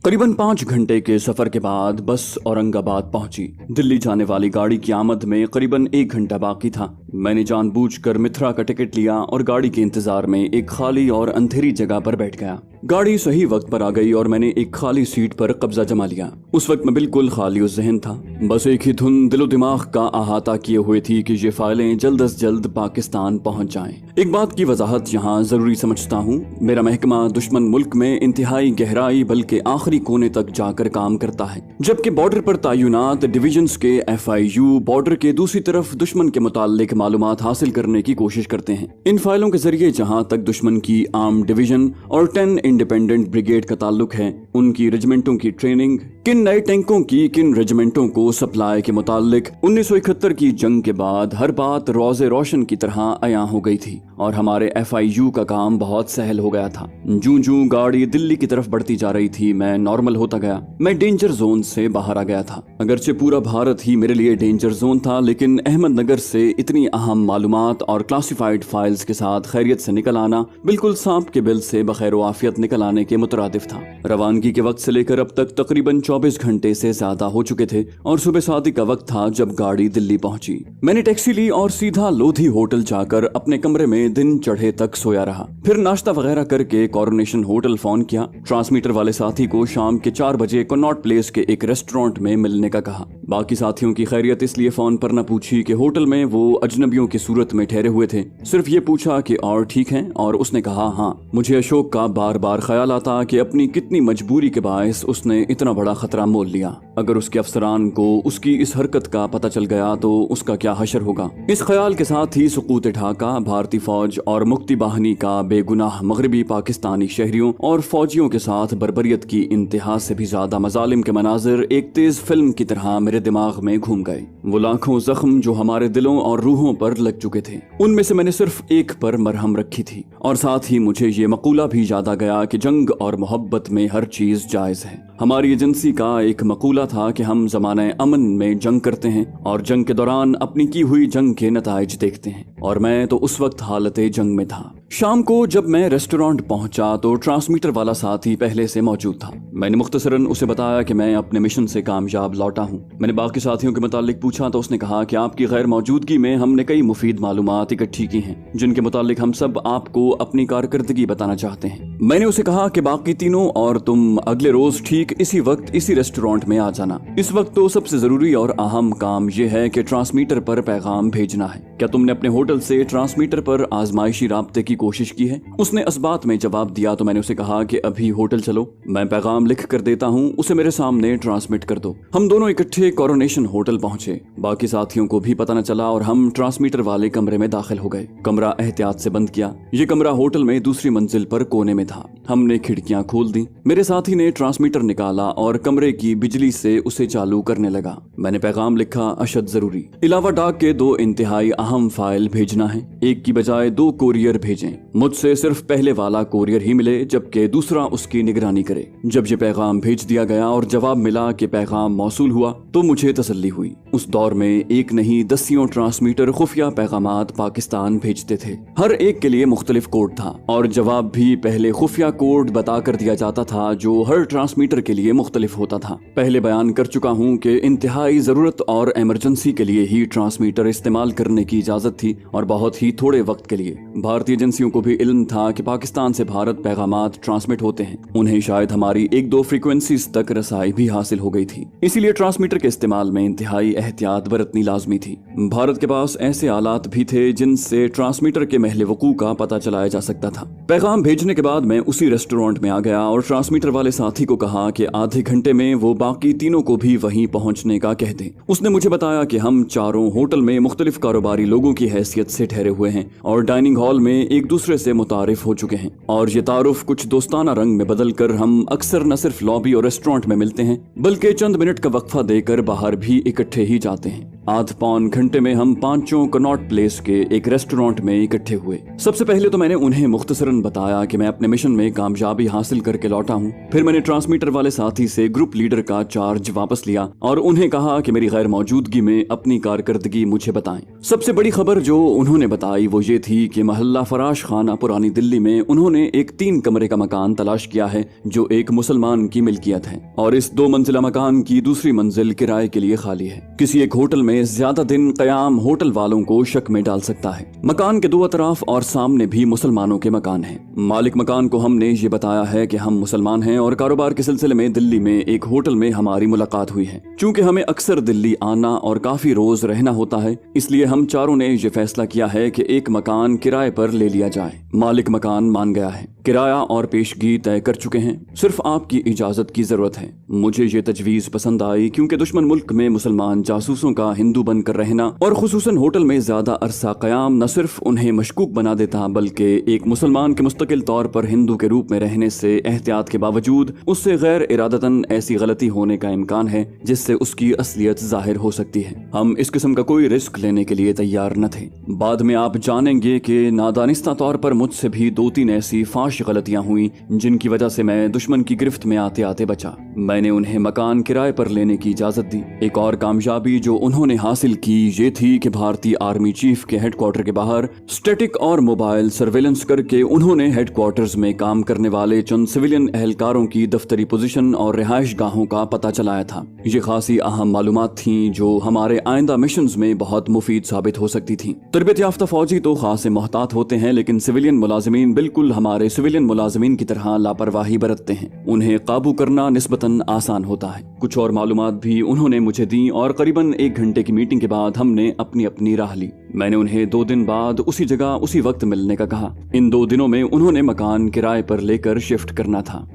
करीबन 5 घंटे के सफर के बाद बस औरंगाबाद पहुंची। दिल्ली जाने वाली गाड़ी की आमद में करीबन 1 घंटा बाकी था। मैंने जानबूझकर मित्रा का टिकट लिया और गाड़ी के इंतजार में एक खाली और अंधेरी जगह पर बैठ गया। गाड़ी सही वक्त पर आ गई और मैंने एक खाली सीट पर कब्जा जमा लिया। उस वक्त मैं बिल्कुल खाली ज़हन था। बस एक ही धुन दिलो दिमाग का अहाता किए हुए थी कि ये फाइलें जल्द अज जल्द पाकिस्तान पहुंच जाएं। एक बात की वजाहत यहाँ जरूरी समझता हूँ। मेरा महकमा दुश्मन मुल्क में इंतहाई गहराई बल्कि आखिरी कोने तक जाकर काम करता है, जबकि बॉर्डर पर तैनात डिविजन्स के FIU बॉर्डर के दूसरी तरफ दुश्मन के मुताल्लिक मालूमात हासिल करने की कोशिश करते हैं। इन फाइलों के जरिए जहाँ तक दुश्मन की आर्म डिवीजन और 10 इंडिपेंडेंट ब्रिगेड का ताल्लुक है, उनकी रेजिमेंटों की ट्रेनिंग, किन नए टैंकों की किन रेजिमेंटों को सप्लाई के मुताल्लिक 1971 की जंग के बाद हर बात रोज़े रोशन की तरह अयां हो गई थी और हमारे FIU का काम बहुत सहल हो गया था। जूं गाड़ी दिल्ली की तरफ बढ़ती जा रही थी, मैं नॉर्मल होता गया। मैं डेंजर जोन से बाहर आ गया था। अगरचे पूरा भारत ही मेरे लिए डेंजर जोन था, लेकिन अहमदनगर से इतनी अहम मालूमात और क्लासिफाइड फाइल्स के साथ खैरियत से निकल आना बिल्कुल सांप के बिल से बखैर आफियत निकल आने के मुतरादिफ था। रवानगी के वक्त से लेकर अब तक तकरीबन 24 घंटे से ज्यादा हो चुके थे और सुबह शादी का वक्त था जब गाड़ी दिल्ली पहुंची। मैंने टैक्सी ली और सीधा लोधी होटल जाकर अपने कमरे में दिन चढ़े तक सोया रहा। फिर नाश्ता वगैरह करके कॉरोनेशन होटल फोन किया। ट्रांसमीटर वाले साथी को शाम के 4 बजे कनॉट प्लेस के एक रेस्टोरेंट में मिलने का कहा। बाकी साथियों की खैरियत इसलिए फोन पर न पूछी कि होटल में वो अजनबियों की सूरत में ठहरे हुए थे। सिर्फ ये पूछा कि और ठीक हैं, और उसने कहा हाँ। मुझे अशोक का बार बार ख्याल आता कि अपनी कितनी मजबूरी के बायस उसने इतना बड़ा खतरा मोल लिया। अगर उसके अफसरान को उसकी इस हरकत का पता चल गया तो उसका क्या हशर होगा। इस ख्याल के साथ ही सुकूत ढाका, भारतीय फौज और मुक्ति बाहिनी का बेगुनाह मगरबी पाकिस्तानी शहरियों और फौजियों के साथ बर्बरियत की इंतहा से भी ज्यादा मजालिम के मनाजिर एक तेज फिल्म की तरह मेरे दिमाग में घूम गए। वो लाखों जख्म जो हमारे दिलों और रूहों पर लग चुके थे, उनमें से मैंने सिर्फ एक पर मरहम रखी थी। और साथ ही मुझे ये मकूला भी याद आ गया कि जंग और मोहब्बत में हर चीज जायज है। हमारी एजेंसी का एक मकूला था कि हम ज़माने अमन में जंग करते हैं और जंग के दौरान अपनी की हुई जंग के नताइज देखते हैं, और मैं तो उस वक्त हालते जंग में था। शाम को जब मैं रेस्टोरेंट पहुंचा तो ट्रांसमीटर वाला साथी पहले से मौजूद था। मैंने मुख्तसरन उसे बताया कि मैं अपने मिशन से कामयाब लौटा हूं। मैंने बाकी साथियों के मुतालिक पूछा तो उसने कहा कि आपकी गैर मौजूदगी में हमने कई मुफीद मालूमात इकट्ठी की हैं, जिनके मुतालिक हम सब आपको अपनी कारकर्दगी बताना चाहते हैं। मैंने उसे कहा कि बाकी तीनों और तुम अगले रोज ठीक इसी वक्त इसी रेस्टोरेंट में आ जाना। इस वक्त तो सबसे जरूरी और अहम काम यह है कि ट्रांसमीटर पर पैगाम भेजना है। क्या तुमने अपने होटल से ट्रांसमीटर पर आजमाइशी राब्ते की कोशिश की है? उसने असबात में जवाब दिया तो मैंने उसे कहा कि अभी होटल चलो, मैं पैगाम लिख कर देता हूँ, उसे मेरे सामने ट्रांसमिट कर दो। हम दोनों इकट्ठे कॉरोनेशन होटल पहुंचे। बाकी साथियों को भी पता न चला और हम ट्रांसमीटर वाले कमरे में दाखिल हो गए। कमरा एहतियात से बंद किया। ये कमरा होटल में दूसरी मंजिल पर कोने में था। हमने खिड़कियां खोल दी। मेरे साथी ने ट्रांसमीटर निकाला और कमरे की बिजली से उसे चालू करने लगा। मैंने पैगाम लिखा, अशद जरूरी, इलावा डाक के 2 इंतहाई अहम फाइल भेजना है। एक की बजाय 2 कोरियर भेजें। मुझसे सिर्फ पहले वाला कोरियर ही मिले, जबकि दूसरा उसकी निगरानी करे। जब ये पैगाम भेज दिया गया और जवाब मिला कि पैगाम मौसूल हुआ तो मुझे तसल्ली हुई। उस दौर में एक नहीं दसियों ट्रांसमीटर खुफिया पैगामात पाकिस्तान भेजते थे। हर एक के लिए मुख्तलिफ कोड था और जवाब भी पहले खुफिया कोड बता कर दिया जाता था, जो हर ट्रांसमीटर के लिए मुख्तलिफ होता था। पहले बयान कर चुका हूँ कि इंतहाई जरूरत और इमरजेंसी के लिए ही ट्रांसमीटर इस्तेमाल करने की इजाजत थी और बहुत ही थोड़े वक्त के लिए। भारतीय एजेंसियों को भी इल्म था कि पाकिस्तान से भारत पैगामात ट्रांसमिट होते हैं। उन्हें शायद हमारी 1-2 फ्रीक्वेंसीज तक रसाई भी हासिल हो गई थी, इसीलिए ट्रांसमीटर के इस्तेमाल में इंतहाई एहतियात बरतनी लाजमी थी। भारत के पास ऐसे आलात भी थे जिनसे ट्रांसमीटर के महल वकू का पता चलाया जा सकता था। पैगाम भेजने के बाद मैं उसी रेस्टोरेंट में आ गया और ट्रांसमीटर वाले साथी को कहा कि आधे घंटे में वो बाकी तीनों को भी वहीं पहुंचने का कह दें। उसने मुझे बताया कि हम चारों होटल में मुख्तलिफ कारोबारी लोगों की हैसियत से ठहरे हुए हैं और डाइनिंग हॉल में एक दूसरे से मुतारिफ हो चुके हैं, और ये तारुफ कुछ दोस्ताना रंग में बदल कर हम अक्सर न सिर्फ लॉबी और रेस्टोरेंट में मिलते हैं, बल्कि चंद मिनट का वक्फा देकर बाहर भी इकट्ठे ही जाते हैं। आध पौन घंटे में हम पांचों कनॉट प्लेस के एक रेस्टोरेंट में इकट्ठे हुए। सबसे पहले तो मैंने उन्हें मुख्तसरन बताया कि मैं अपने मिशन में कामयाबी हासिल करके लौटा हूँ। फिर मैंने ट्रांसमीटर वाले साथी से ग्रुप लीडर का चार्ज वापस लिया और उन्हें कहा कि मेरी गैर मौजूदगी में अपनी कारकर्दगी मुझे बताएं। सबसे बड़ी खबर जो उन्होंने बताई वो ये थी कि मोहल्ला फराश खाना पुरानी दिल्ली में उन्होंने एक 3 कमरे का मकान तलाश किया है जो एक मुसलमान की मिल्कियत है और इस 2 मंजिला मकान की दूसरी मंजिल किराए के लिए खाली है। किसी एक होटल में ज्यादा दिन कयाम होटल वालों को शक में डाल सकता है। मकान के 2 अतराफ और सामने भी मुसलमानों के मकान हैं। मालिक मकान को हमने ये बताया है कि हम मुसलमान हैं और कारोबार के सिलसिले में दिल्ली में एक होटल में हमारी मुलाकात हुई है। चूंकि हमें अक्सर दिल्ली आना और काफी रोज रहना होता है, इसलिए हम चारों ने ये फैसला किया है कि एक मकान किराए पर ले लिया जाए। मालिक मकान मान गया है, किराया और पेशगी तय कर चुके हैं, सिर्फ आपकी इजाजत की जरूरत है। मुझे ये तजवीज पसंद आई क्योंकि दुश्मन मुल्क में मुसलमान जासूसों का हिंदू बनकर रहना और खुसूसन होटल में ज्यादा अरसा कयाम न सिर्फ उन्हें मशकूक बना देता बल्कि एक मुसलमान के मुस्तकिल तौर पर हिंदू के रूप में रहने से एहतियात के बावजूद उससे गैर इरादतन ऐसी गलती होने का इम्कान है जिससे उसकी असलियत जाहिर हो सकती है। हम इस किस्म का कोई रिस्क लेने के लिए तैयार न थे। बाद में आप जानेंगे कि नादानिस्ता तौर पर मुझसे भी 2-3 ऐसी फाश गलतियां हुई जिनकी वजह से मैं दुश्मन की गिरफ्त में आते आते बचा। मैंने उन्हें मकान किराए पर लेने की इजाजत दी। एक और कामयाबी जो उन्होंने हासिल की ये थी कि भारतीय आर्मी चीफ के हेडक्वार्टर के बाहर स्टैटिक और मोबाइल सर्वेलेंस करके उन्होंने हेडक्वार्टर्स में काम करने वाले चंद सिविलियन एहलकारों की दफ्तरी पोजीशन और रिहाइश गाहों का पता चलाया था। ये खासी अहम मालूमात थी जो हमारे आइंदा मिशंस में बहुत मुफीद साबित हो सकती थी। तरबियत याफ्ता फौजी तो खासे मोहतात होते हैं, लेकिन सिविलियन मुलाजिमीन बिल्कुल हमारे सिविलियन मुलाजिमीन की तरह लापरवाही बरतते हैं। उन्हें काबू करना निस्बतन आसान होता है। कुछ और मालूमात भी उन्होंने मुझे दी और करीबन 1 घंटे की मीटिंग के बाद हमने अपनी अपनी राह ली। मैंने उन्हें 2 दिन बाद उसी जगह उसी वक्त मिलने का कहा। इन 2 दिनों में उन्होंने मकान किराए पर लेकर शिफ्ट करना था।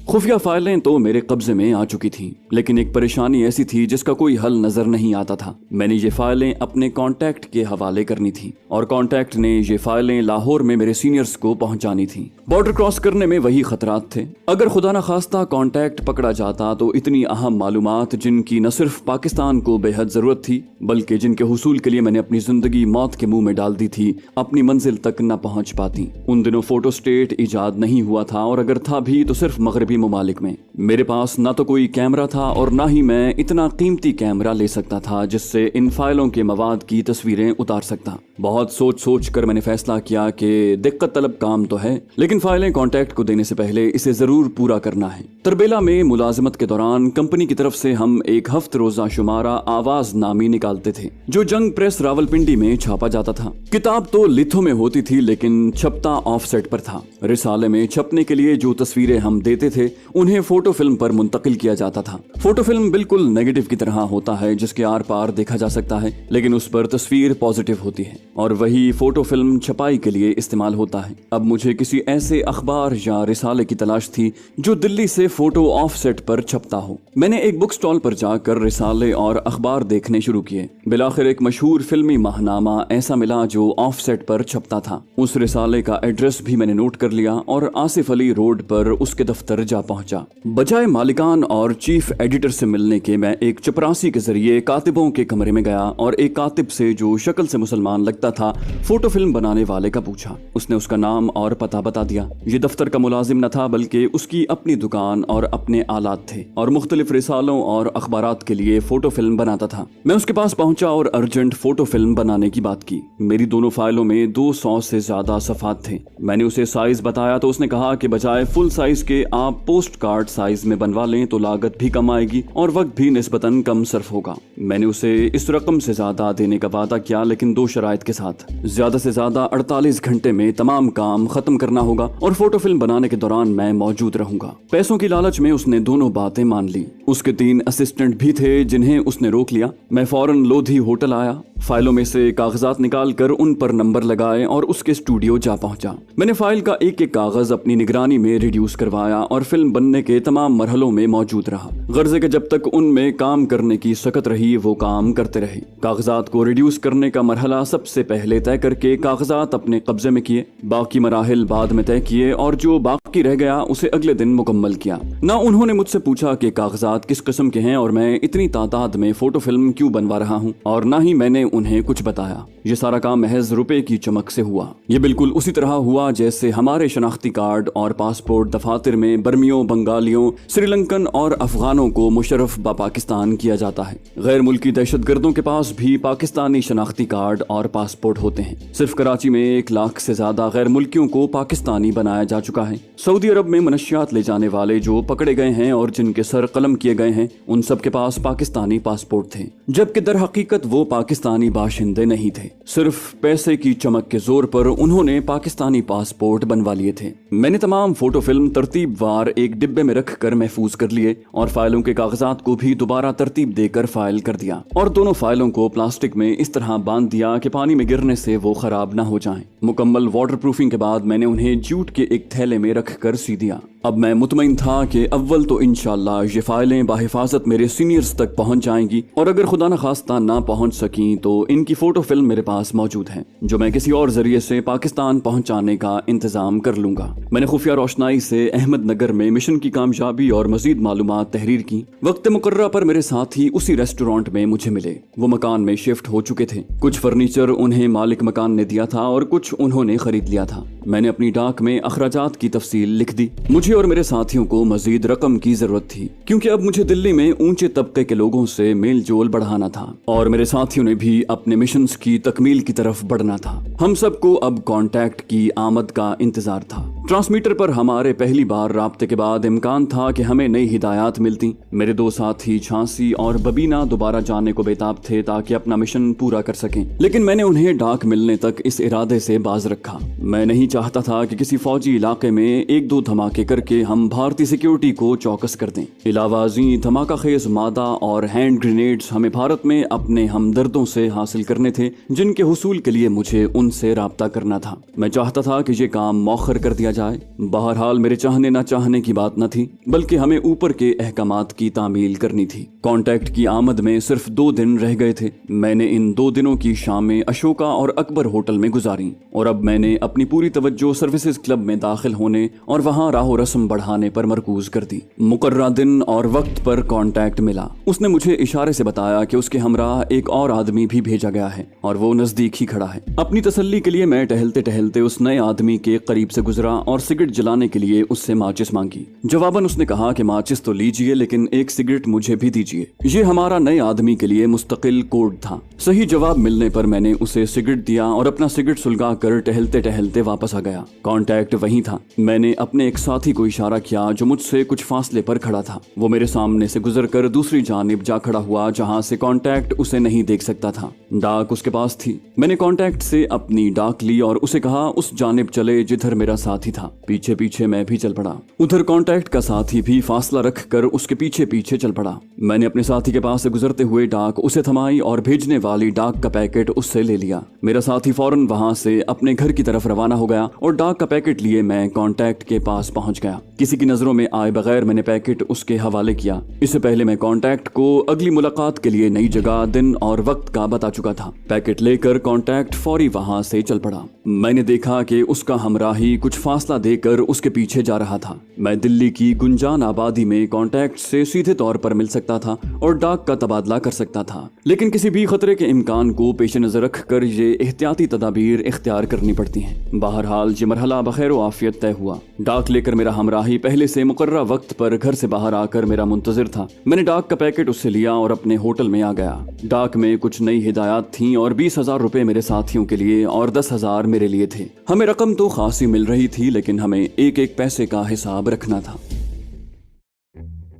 खुफिया फाइलें तो मेरे कब्जे में आ चुकी थीं, लेकिन एक परेशानी ऐसी थी जिसका कोई हल नजर नहीं आता था। मैंने ये फाइलें अपने कांटेक्ट के हवाले करनी थी और कांटेक्ट ने ये फाइलें लाहौर में मेरे सीनियर्स को पहुंचानी थी। बॉर्डर क्रॉस करने में वही खतरात थे। अगर खुदा न खास्ता कांटेक्ट पकड़ा जाता तो इतनी अहम मालूमात जिनकी न सिर्फ पाकिस्तान को बेहद जरूरत थी बल्कि जिनके हुसूल के लिए मैंने अपनी जिंदगी मौत के मुंह में डाल दी थी, अपनी मंजिल तक न पहुंच पाती। उन दिनों फोटो स्टेट इजाद नहीं हुआ था और अगर था भी तो सिर्फ मगरबी ममालिक में। मेरे पास ना तो कोई कैमरा था और ना ही मैं इतना कीमती कैमरा ले सकता था जिससे इन फाइलों के मवाद की तस्वीरें उतार सकता। बहुत सोच सोच कर मैंने फैसला किया कि दिक्कत तलब काम तो है, लेकिन फाइलें कॉन्टैक्ट को देने से पहले इसे जरूर पूरा करना है। तरबेला में मुलाजमत के दौरान कंपनी की तरफ से हम एक हफ्त रोजा शुमारा आवाज नामी निकालते थे जो जंग प्रेस रावलपिंडी में छापा जाता था। किताब तो लिथों में होती थी लेकिन छपता ऑफसेट पर था। रिसाले में छपने के लिए जो तस्वीरें हम देते थे उन्हें फोटो फिल्म पर मुंतकिल किया जाता था। फोटो फिल्म बिल्कुल नेगेटिव की तरह होता है जिसके आर पार देखा जा सकता है, लेकिन उस पर तस्वीर पॉजिटिव होती है और वही फोटो फिल्म छपाई के लिए इस्तेमाल होता है। अब मुझे किसी ऐसे अखबार या रिसाले की तलाश थी जो दिल्ली से फोटो ऑफसेट पर छपता हो। मैंने एक बुक स्टॉल पर जाकर रिसाले और अखबार देखने शुरू किए। बिलाखिर एक मशहूर फिल्मी माहनामा ऐसा मिला जो ऑफसेट पर छपता था। उस रिसाले का एड्रेस भी मैंने नोट कर लिया और आसिफ अली रोड पर उसके दफ्तर जा पहुंचा। बजाय मालिकान और चीफ एडिटर से मिलने के मैं एक चपरासी के जरिए कातिबों के कमरे में गया और एक कातिब से जो शक्ल से मुसलमान लगता था फोटो फिल्म बनाने वाले का पूछा। उसने उसका नाम और पता बता दिया। ये दफ्तर का मुलाजिम न था बल्कि उसकी अपनी दुकान और अपने आलात थे और मुख्तलिफ रिसालों और अखबारात के लिए फोटो फिल्म बनाता था। मैं उसके पास पहुंचा और अर्जेंट फोटो फिल्म बनाने की बात की। मेरी दोनों फाइलों में 200 से ज्यादा सफात थे। मैंने उसे साइज बताया तो उसने कहा कि बजाय फुल साइज के आप पोस्ट कार्ड साइज में बनवा लें तो लागत भी कम आएगी और वक्त भी निस्बतन कम सर्फ होगा। मैंने उसे इस रकम से ज्यादा देने का वादा किया, लेकिन 2 शराइत के साथ। ज्यादा से ज्यादा 48 घंटे में तमाम काम खत्म करना होगा और फोटो फिल्म बनाने के दौरान मैं मौजूद रहूंगा। पैसों की लालच में उसने दोनों बातें मान ली। उसके 3 असिस्टेंट भी थे जिन्हें उसने रोक लिया। मैं फौरन लोधी होटल आया, फाइलों में से कागजात निकाल कर उन पर नंबर लगाए और उसके स्टूडियो जा पहुंचा। मैंने फाइल का एक एक कागज अपनी निगरानी में रिड्यूस करवाया और फिल्म बनने के तमाम मरहलों में मौजूद रहा। गर्जे के जब तक उनमें काम करने की सकत रही वो काम करते रहे। कागजात को रिड्यूस करने का मरहला सबसे पहले तय करके कागजात अपने कब्जे में किए, बाकी मराहिल बाद में तय किए और जो बाकी रह गया उसे अगले दिन मुकम्मल किया। ना उन्होंने मुझसे पूछा कि कागजात किस किस्म के हैं और मैं इतनी तादाद में फोटो फिल्म क्यों बनवा रहा हूँ, और ना ही मैंने उन्हें कुछ बताया। ये सारा काम महज रुपए की चमक से हुआ। ये बिल्कुल उसी तरह हुआ जैसे हमारे शनाख्ती कार्ड और पासपोर्ट दफातर में बर्मियों, बंगालियों, श्रीलंकन और अफगानों को मुशर्रफ बा पाकिस्तान किया जाता है। गैर मुल्की दहशतगर्दों के पास भी पाकिस्तानी शनाख्ती कार्ड और पासपोर्ट होते हैं। सिर्फ कराची में 1 लाख से ज्यादा गैर मुल्कियों को पाकिस्तानी बनाया जा चुका है। सऊदी अरब में मनशियात ले जाने वाले जो पकड़े गए हैं और जिनके सर कलम किए गए हैं, उन सब के पास पाकिस्तानी पासपोर्ट थे, जबकि दर हकीकत वो पाकिस्तानी बाशिंदे नहीं थे। सिर्फ पैसे की चमक के जोर पर उन्होंने पाकिस्तानी पासपोर्ट बनवा लिए थे। मैंने तमाम फोटो फिल्म तरतीबवार एक डिब्बे में रख कर महफूज कर लिए और फाइलों के कागजात को भी दोबारा तरतीब देकर फाइल कर दिया, और दोनों फाइलों को प्लास्टिक में इस तरह बांध दिया कि पानी में गिरने से वो खराब ना हो जाएं। मुकम्मल वाटर प्रूफिंग के बाद मैंने उन्हें जूट के एक थैले में रख कर सी दिया। अब मैं मुतमईन था कि अव्वल तो इंशाअल्लाह ये फाइलें बाहिफाजत मेरे सीनियर्स तक पहुंच जाएंगी, और अगर खुदा न खास्ता ना पहुंच सकी तो इनकी फोटो फिल्म मेरे पास मौजूद है, जो मैं किसी और जरिए से पाकिस्तान पहुंचाने का इंतजाम कर लूंगा। मैंने खुफिया रोशनाई से अहमदनगर में मिशन की कामयाबी और मजीद मालूमात तहरीर की। वक्त मुकर्रा पर मेरे साथी उसी रेस्टोरेंट में मुझे मिले। वो मकान में शिफ्ट हो चुके थे। कुछ फर्नीचर उन्हें मालिक मकान ने दिया था और कुछ उन्होंने खरीद लिया था। मैंने अपनी डाक में अखराजात की तफसील लिख दी। मुझे और मेरे साथियों को मजीद रकम की जरूरत थी, क्योंकि अब मुझे दिल्ली में ऊंचे तबके के लोगों से मेल जोल बढ़ाना था, और मेरे साथियों ने भी अपने मिशंस की तकमील की तरफ बढ़ना था। हम सबको अब कॉन्टैक्ट की आमद का इंतजार था। ट्रांसमीटर पर हमारे पहली बार राब्ते के बाद इम्कान था कि हमें नई हिदायत मिलती। मेरे 2 साथी झांसी और बबीना दोबारा जाने को बेताब थे ताकि अपना मिशन पूरा कर सकें, लेकिन मैंने उन्हें डाक मिलने तक इस इरादे से बाज रखा। मैं नहीं चाहता था कि किसी फौजी इलाके में 1-2 धमाके करके हम भारतीय सिक्योरिटी को चौकस कर दें। इलावाजी धमाका खेज मादा और हैंड ग्रेनेड्स हमें भारत में अपने हमदर्दों से हासिल करने थे, जिनके हुसूल के लिए मुझे उनसे राब्ता करना था। मैं चाहता था कि ये काम मौखर कर दिया जाए। बहरहाल मेरे चाहने ना चाहने की बात न थी, बल्कि हमें ऊपर के अहकामात की तामील करनी थी। कॉन्टैक्ट की आमद में सिर्फ 2 दिन रह गए थे। मैंने इन 2 दिनों की शामें अशोका और अकबर होटल में गुजारी, और अब मैंने अपनी पूरी तवज्जो सर्विसेज क्लब में दाखिल होने और वहाँ राहो रस्म बढ़ाने पर मरकूज कर दी। मुकर्रा दिन और वक्त पर कॉन्टैक्ट मिला। उसने मुझे इशारे से बताया कि उसके हमराह एक और आदमी भी भेजा गया है और वो नजदीक ही खड़ा है। अपनी तसल्ली के लिए मैं टहलते टहलते उस नए आदमी के करीब से गुजरा और सिगरेट जलाने के लिए उससे माचिस मांगी। जवाबन उसने कहा कि माचिस तो लीजिए, लेकिन एक सिगरेट मुझे भी दीजिए। ये हमारा नए आदमी के लिए मुस्तकिल कोड था। सही जवाब मिलने पर मैंने उसे सिगरेट दिया और अपना सिगरेट सुलगा कर टहलते टहलते वापस आ गया। कॉन्टैक्ट वहीं था। मैंने अपने एक साथी को इशारा किया जो मुझसे कुछ फासले पर खड़ा था। वो मेरे सामने से गुजरकर दूसरी जानिब जा खड़ा हुआ, जहां से कॉन्टैक्ट उसे नहीं देख सकता था। डाक उसके पास थी। मैंने कॉन्टैक्ट से अपनी डाक ली और उसे कहा उस जानिब चले जिधर मेरा साथी था। पीछे पीछे मैं भी चल पड़ा। उधर कॉन्टैक्ट का साथी भी फासला रख कर उसके पीछे पीछे चल पड़ा। मैंने अपने साथी के पास से गुजरते हुए डाक उसे थमाई और भेजने वाली डाक का पैकेट उससे ले लिया। मेरा साथी फौरन वहां से अपने घर की तरफ रवाना हो गया और डाक का पैकेट लिए मैं कॉन्टैक्ट के पास पहुंच गया। किसी की नजरों में आए बगैर मैंने पैकेट उसके हवाले किया। इससे पहले मैं कॉन्टैक्ट को अगली मुलाकात के लिए नई जगह, दिन और वक्त का बता चुका था। पैकेट लेकर कॉन्टैक्ट फौरी वहां से चल पड़ा। मैंने देखा कि उसका हमराही कुछ फासला देकर उसके पीछे जा रहा था। मैं दिल्ली की गुंजान आबादी में कॉन्टैक्ट से सीधे तौर पर मिल सकता था और डाक का तबादला कर सकता था, लेकिन किसी भी खतरे के इम्कान को पेश नजर रख कर ये एहतियाती तदाबीर इख्तियार करनी पड़ती हैं। बहरहाल ये मरहला बखैर आफियत तय हुआ। डाक लेकर मेरा हमराही पहले से मुकर्रर वक्त पर घर से बाहर आकर मेरा मुंतजिर था। मैंने डाक का पैकेट उससे लिया और अपने होटल में आ गया। डाक में कुछ नई हिदायत थीं और 20,000 रुपए मेरे साथियों के लिए और 10,000 मेरे लिए थे। हमें रकम तो खासी मिल रही थी, लेकिन हमें एक एक पैसे का हिसाब रखना था।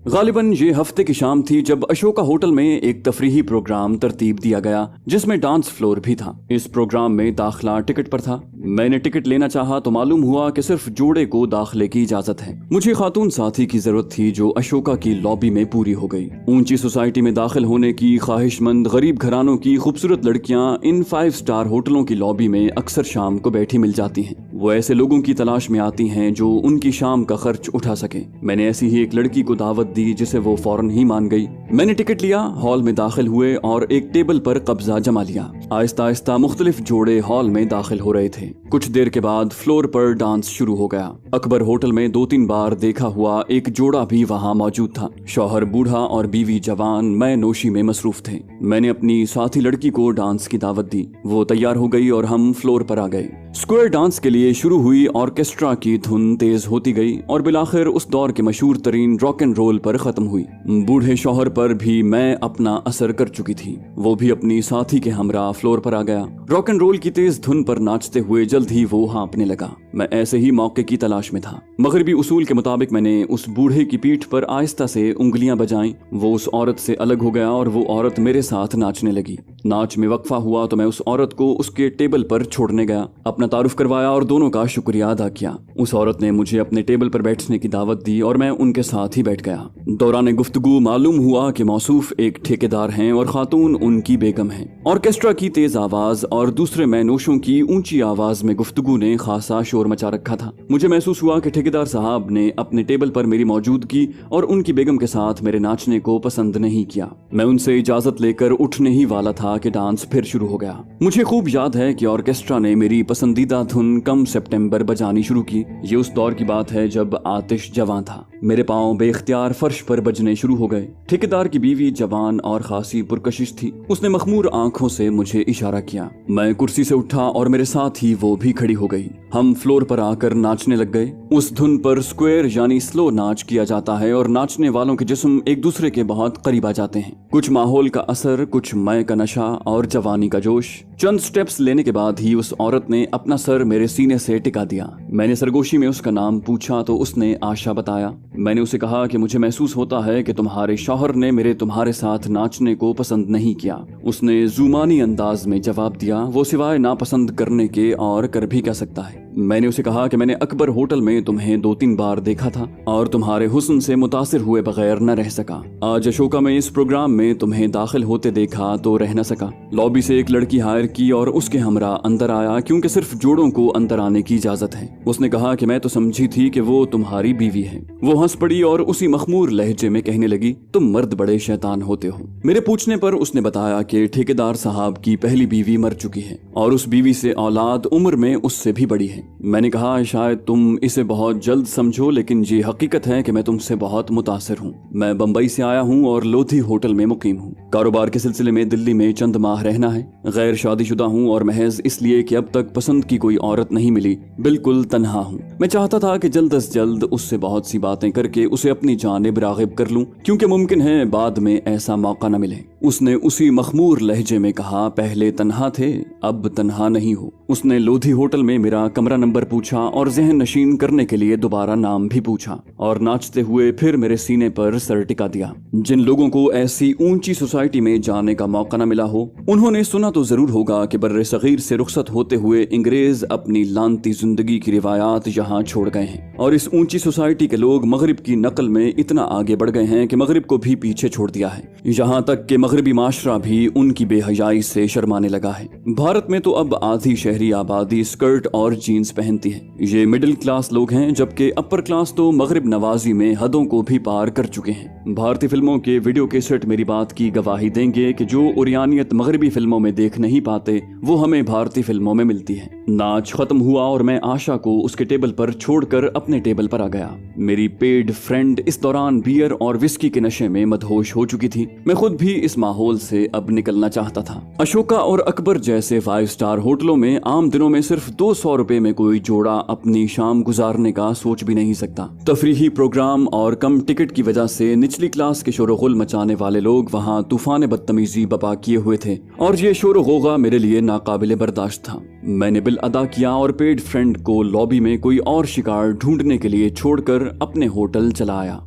गालिबन ये हफ्ते की शाम थी जब अशोका होटल में एक तफरीही प्रोग्राम तरतीब दिया गया, जिसमें डांस फ्लोर भी था। इस प्रोग्राम में दाखिला टिकट पर था। मैंने टिकट लेना चाहा तो मालूम हुआ कि सिर्फ जोड़े को दाखिले की इजाजत है। मुझे खातून साथी की जरूरत थी जो अशोका की लॉबी में पूरी हो गई। ऊंची सोसाइटी में दाखिल होने की ख्वाहिशमंद गरीब घरानों की खूबसूरत लड़कियां इन 5 स्टार होटलों की लॉबी में अक्सर शाम को बैठी मिल जाती हैं। वो ऐसे लोगों की तलाश में आती हैं जो उनकी शाम का खर्च उठा सके। मैंने ऐसी ही एक लड़की को दावत दी जिसे वो फौरन ही मान गई। मैंने टिकट लिया, हॉल में दाखिल हुए और एक टेबल पर कब्जा जमा लिया। आहिस्ता आहिस्ता मुख्तलिफ जोड़े हॉल में दाखिल हो रहे थे। कुछ देर के बाद फ्लोर पर डांस शुरू हो गया। अकबर होटल में 2-3 बार देखा हुआ एक जोड़ा भी वहाँ मौजूद था। शौहर बूढ़ा और बीवी जवान, मैं नोशी में मसरूफ थे। मैंने अपनी साथी लड़की को डांस की दावत दी। वो तैयार हो गई और हम फ्लोर पर आ गए। स्क्वायर डांस के लिए शुरू हुई ऑर्केस्ट्रा की धुन तेज होती गई और बिलाखिर उस दौर के मशहूर तरीन रॉक एंड रोल पर खत्म हुई। बूढ़े शौहर पर भी मैं अपना असर कर चुकी थी। वो भी अपनी साथी के हमरा फ्लोर पर आ गया। रॉक एंड रोल की तेज धुन पर नाचते हुए जल्द ही वो हाँपने लगा। मैं ऐसे ही मौके की तलाश में था। मगरिबी उसूल के मुताबिक मैंने उस बूढ़े की पीठ पर आहिस्ता से उंगलियां बजाईं। वो उस औरत से अलग हो गया और वो औरत मेरे साथ नाचने लगी। नाच में वक्फा हुआ तो मैं उस औरत को उसके टेबल पर छोड़ने गया, अपना तारुफ करवाया और दोनों का शुक्रिया अदा किया। उस औरत ने मुझे अपने टेबल पर बैठने की दावत दी और मैं उनके साथ ही बैठ गया। दौरान गुफ्तगू मालूम हुआ कि मौसूफ एक ठेकेदार हैं और खातून उनकी बेगम है। ऑर्केस्ट्रा की तेज आवाज और दूसरे मैनोशों की ऊंची आवाज में गुफ्तगू ने खासा शोर मचा रखा था। मुझे महसूस हुआ कि ठेकेदार साहब ने अपने टेबल पर मेरी मौजूदगी और उनकी बेगम के साथ मेरे नाचने को पसंद नहीं किया। मैं उनसे इजाजत लेकर उठने ही वाला था कि डांस फिर शुरू हो गया। मुझे खूब याद है कि ऑर्केस्ट्रा ने मेरी पसंदीदा धुन कम सितंबर बजानी शुरू की। ये उस दौर की बात है जब आतिश जवां था। मेरे पांव बेख्तियार फर्श पर बजने शुरू हो गए। ठेकेदार की बीवी जवान और खासी पुरकशिश थी। उसने मखमूर आंखों से मुझे इशारा किया। मैं कुर्सी से उठा और मेरे साथ ही वो भी खड़ी हो गई। हम फ्लोर पर आकर नाचने लग गए। उस धुन पर स्क्वायर यानी स्लो नाच किया जाता है और नाचने वालों के जिस्म एक दूसरे के बहुत करीब आ जाते हैं। कुछ माहौल का असर, कुछ मय का नशा और जवानी का जोश। चंद स्टेप्स लेने के बाद ही उस औरत ने अपना सर मेरे सीने से टिका दिया। मैंने सरगोशी में उसका नाम पूछा तो उसने आशा बताया। मैंने उसे कहा कि मुझे महसूस होता है कि तुम्हारे शौहर ने मेरे तुम्हारे साथ नाचने को पसंद नहीं किया। उसने जुमानी अंदाज में जवाब दिया, वो सिवाय नापसंद करने के और कर भी क्या सकता है। मैंने उसे कहा कि मैंने अकबर होटल में तुम्हें 2-3 बार देखा था और तुम्हारे हुस्न से मुतासिर हुए बगैर न रह सका। आज अशोका में इस प्रोग्राम में तुम्हें दाखिल होते देखा तो रह न सका। लॉबी से एक लड़की हायर की और उसके हमरा अंदर आया क्योंकि सिर्फ जोड़ों को अंदर आने की इजाजत है। उसने कहा कि मैं तो समझी थी कि वो तुम्हारी बीवी है। वो हंस पड़ी और उसी मखमूर लहजे में कहने लगी, तुम मर्द बड़े शैतान होते हो। मेरे पूछने पर उसने बताया कि ठेकेदार साहब की पहली बीवी मर चुकी है और उस बीवी से औलाद उम्र में उससे भी बड़ी है। मैंने कहा, शायद तुम इसे बहुत जल्द समझो, लेकिन ये हकीकत है कि मैं तुमसे बहुत मुतासिर हूँ। मैं बम्बई से आया हूँ और लोधी होटल में मुकीम हूँ। कारोबार के सिलसिले में दिल्ली में चंद माह रहना है। गैर शादीशुदा हूँ और महज इसलिए कि अब तक पसंद की कोई औरत नहीं मिली। बिल्कुल तन्हा हूँ। मैं चाहता था कि जल्द से जल्द उससे बहुत सी बातें करके उसे अपनी जानिब रागिब कर लूं, क्योंकि मुमकिन है बाद में ऐसा मौका न मिले। उसने उसी मखमूर लहजे में कहा, पहले तन्हा थे, अब तन्हा नहीं हो। उसने लोधी होटल में मेरा कमरा नंबर पूछा और जहन नशीन करने के लिए दोबारा नाम भी पूछा और नाचते हुए फिर मेरे सीने पर सर टिका दिया। जिन लोगों को ऐसी ऊंची सोसाइटी में जाने का मौका न मिला हो, उन्होंने सुना तो जरूर होगा कि बर्रे सगीर से रुखसत होते हुए अंग्रेज अपनी लानती जिंदगी की रिवायात यहाँ छोड़ गए हैं और इस ऊंची सोसाइटी के लोग मगरिब की नकल में इतना आगे बढ़ गए हैं कि मगरिब को भी पीछे छोड़ दिया है। यहाँ तक कि मगरिबी माशरा भी उनकी बेहयाई से शर्माने लगा है। भारत में तो अब आधी शहरी आबादी स्कर्ट और जीन्स पहनती है। ये मिडिल क्लास लोग हैं, जबकि अपर क्लास तो मगरिब नवाजी में हदों को भी पार कर चुके हैं। भारतीय फिल्मों के वीडियो कैसेट मेरी बात की गवाही देंगे कि जो उरियानियत मगरिबी फिल्मों में देख नहीं पाते वो हमें भारतीय फिल्मों में मिलती है। नाच खत्म हुआ और मैं आशा को उसके टेबल पर छोड़कर अपने टेबल पर आ गया। मेरी पेड फ्रेंड इस दौरान बियर और विस्की के नशे में मदहोश हो चुकी थी। मैं खुद भी इस माहौल से अब निकलना चाहता था। अशोका और अकबर जैसे 5 स्टार होटलों में आम दिनों में सिर्फ 200 रुपए में कोई जोड़ा अपनी शाम गुजारने का सोच भी नहीं सकता। तफरीही प्रोग्राम और कम टिकट की वजह से निचली क्लास के शोर-ओ-गुल मचाने वाले लोग वहाँ तूफान बदतमीजी बपा किए हुए थे और ये शोर-ओ-गोगा मेरे लिए नाकाबिले बर्दाश्त था। मैंने बिल अदा किया और पेड फ्रेंड को लॉबी में कोई और शिकार ढूंढने के लिए छोड़कर अपने होटल चला आया।